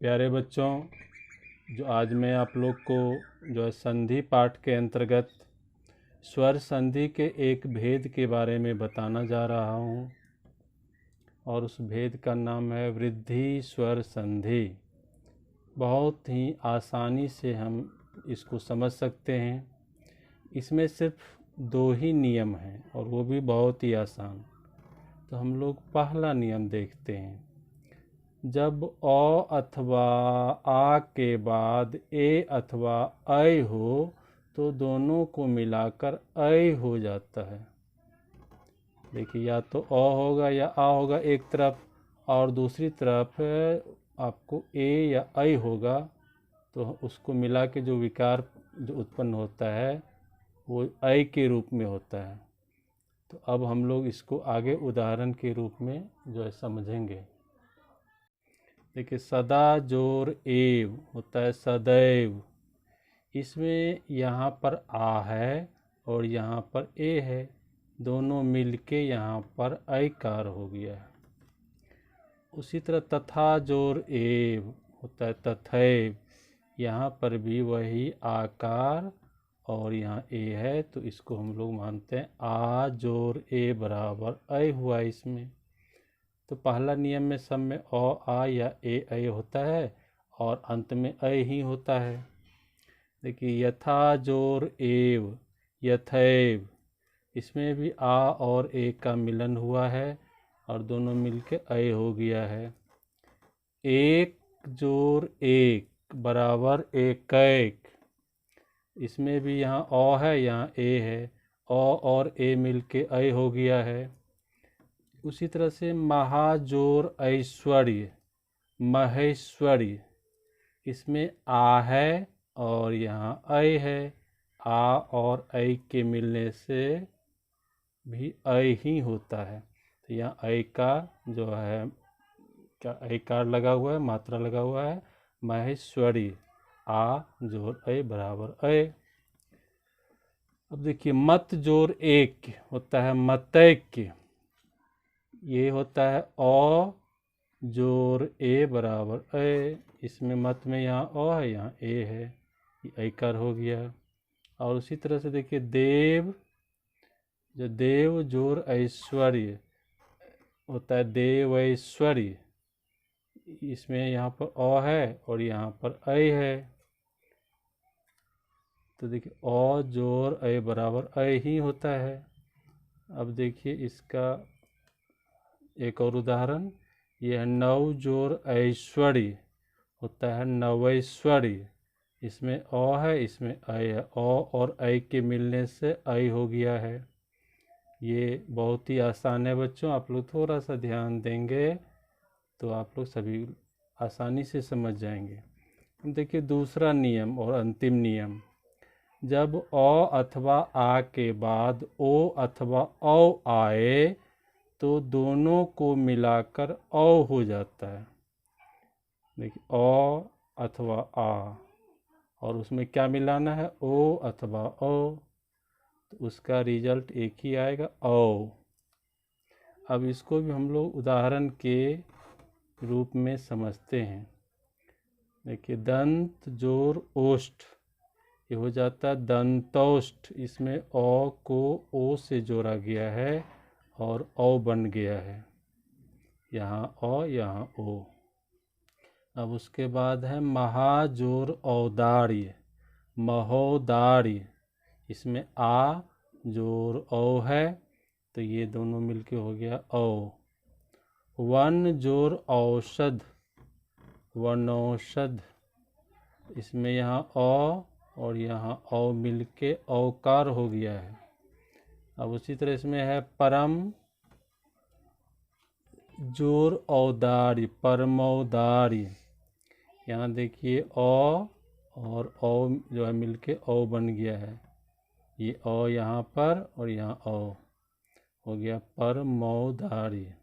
प्यारे बच्चों, जो आज मैं आप लोग को जो है संधि पाठ के अंतर्गत स्वर संधि के एक भेद के बारे में बताना जा रहा हूँ और उस भेद का नाम है वृद्धि स्वर संधि। बहुत ही आसानी से हम इसको समझ सकते हैं। इसमें सिर्फ 2 ही नियम हैं और वो भी बहुत ही आसान। तो हम लोग पहला नियम देखते हैं। जब अ अथवा आ के बाद ए अथवा ऐ हो तो दोनों को मिलाकर ऐ हो जाता है। देखिए, या तो अ होगा या आ होगा एक तरफ और दूसरी तरफ आपको ए या ऐ होगा, तो उसको मिला के जो विकार जो उत्पन्न होता है वो ऐ के रूप में होता है। तो अब हम लोग इसको आगे उदाहरण के रूप में जो है समझेंगे। देखिए, सदा जोर एव होता है सदैव। इसमें यहाँ पर आ है और यहाँ पर ए है, दोनों मिलके यहाँ पर ऐकार हो गया है। उसी तरह तथा जोर एव होता है तथैव। यहाँ पर भी वही आकार और यहाँ ए है, तो इसको हम लोग मानते हैं आ जोर ए बराबर ऐ हुआ इसमें। तो पहला नियम में सब में अ आ या ए ऐ होता है और अंत में ऐ ही होता है। देखिए, यथा जोर एव यथैव। इसमें भी आ और ए का मिलन हुआ है और दोनों मिलके ऐ हो गया है। एक जोर एक बराबर एकैक। इसमें भी यहाँ अ है यहाँ ए है, अ और ए मिलके ऐ हो गया है। उसी तरह से महाजोर ऐश्वर्य महेश्वर्य। इसमें आ है और यहाँ ऐ है, आ और ऐ के मिलने से भी ऐ ही होता है। तो यहाँ ऐ का जो है क्या ऐकार लगा हुआ है, मात्रा लगा हुआ है महेश्वरी। आ जोर ऐ बराबर ऐ। अब देखिए, मत जोर एक होता है मतैक्य। ये होता है अ जोर ए बराबर ऐ। इसमें मत में यहाँ अ है यहाँ ए है, ये ऐकार हो गया। और उसी तरह से देखिए, देव जो देव जोर ऐश्वर्य होता है देव ऐश्वर्य। इसमें यहाँ पर अ है और यहाँ पर ऐ है, तो देखिए अ जोर ऐ बराबर ऐ ही होता है। अब देखिए इसका एक और उदाहरण, यह है नव जोर ऐश्वर्य होता है नवैश्वर्य। इसमें अ है इसमें ऐ है, अ और ऐ के मिलने से ऐ हो गया है। ये बहुत ही आसान है बच्चों, आप लोग थोड़ा सा ध्यान देंगे तो आप लोग सभी आसानी से समझ जाएंगे। देखिए, दूसरा नियम और अंतिम नियम। जब अ अथवा आ के बाद ओ अथवा औ आए तो दोनों को मिलाकर औ हो जाता है। देखिए, अ अथवा आ और उसमें क्या मिलाना है, ओ अथवा औ, तो उसका रिजल्ट एक ही आएगा औ। अब इसको भी हम लोग उदाहरण के रूप में समझते हैं। देखिए, दंत जोर ओष्ठ, ये हो जाता है दंतोष्ठ। इसमें अ को ओ से जोड़ा गया है और औ बन गया है, यहाँ अ यहाँ ओ। अब उसके बाद है महाजोर औदार्य महोदार्य। इसमें आ जोर औ है, तो ये दोनों मिलके हो गया औ। वन जोर औषध वनौषध। इसमें यहाँ अ और यहाँ औ मिलके औकार हो गया है। अब उसी तरह इसमें है परम जोर औदार्य परमौदार्य। यहाँ देखिए अ और औ जो है मिलके औ बन गया है, ये अ यहाँ पर और यहाँ औ हो गया परमौदार्य।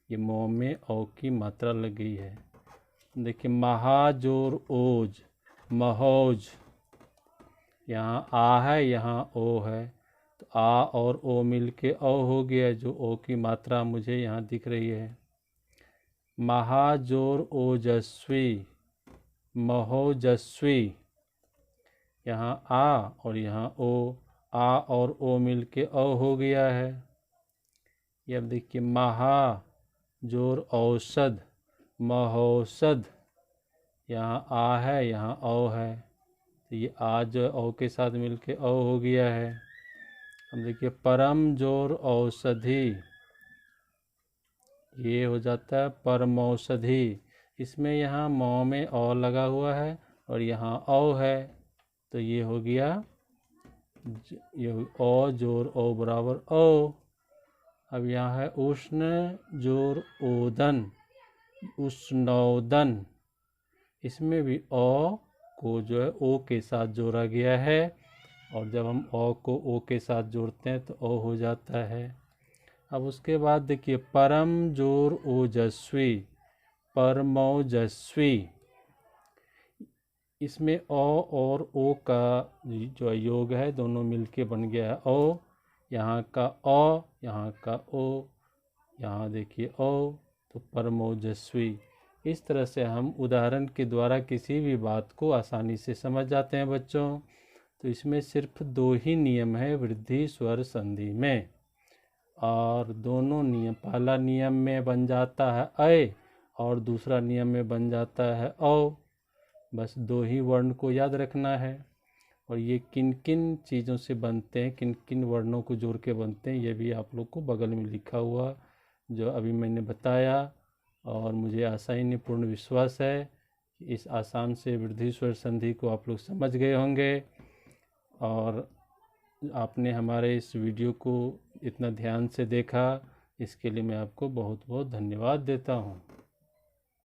ये मौ में औ की मात्रा लग गई है। देखिए, महाजोर ओज महोज। यहाँ आ है यहाँ ओ है, तो आ और ओ मिलके औ हो गया, जो ओ की मात्रा मुझे यहाँ दिख रही है। महाजोर ओजस्वी, महोजस्वी। यहाँ आ और यहाँ ओ, आ और ओ मिलके औ हो गया है। ये अब देखिए महा जोर औषध, महौषध। यहाँ आ है, यहाँ औ है, तो ये आ जो औ के साथ मिलके औ हो गया है। अब देखिए परम जोर औषधि, ये हो जाता है परमौषधि। इसमें यहाँ मौ में औ लगा हुआ है और यहाँ औ है, तो ये हो गया ये औ जोर औ बराबर औ। अब यहाँ है उष्ण जोर ओदन, उष्णोदन। इसमें भी औ को जो है ओ के साथ जोड़ा गया है, और जब हम औ को ओ के साथ जोड़ते हैं तो ओ हो जाता है। अब उसके बाद देखिए परम जोर ओजस्वी, परमौजस्वी। इसमें औ और ओ का जो योग है दोनों मिलके बन गया है औ। यहाँ का औ, यहाँ का ओ, यहाँ देखिए औ, तो परमौजस्वी। इस तरह से हम उदाहरण के द्वारा किसी भी बात को आसानी से समझ जाते हैं बच्चों। तो इसमें सिर्फ 2 ही नियम है वृद्धि स्वर संधि में, और दोनों नियम, पहला नियम में बन जाता है अय और दूसरा नियम में बन जाता है औ। बस 2 ही वर्ण को याद रखना है, और ये किन किन चीज़ों से बनते हैं, किन किन वर्णों को जोड़ के बनते हैं, ये भी आप लोग को बगल में लिखा हुआ जो अभी मैंने बताया। और मुझे आशा ही नहीं पूर्ण विश्वास है कि इस आसान से वृद्धि स्वर संधि को आप लोग समझ गए होंगे, और आपने हमारे इस वीडियो को इतना ध्यान से देखा, इसके लिए मैं आपको बहुत बहुत धन्यवाद देता हूँ।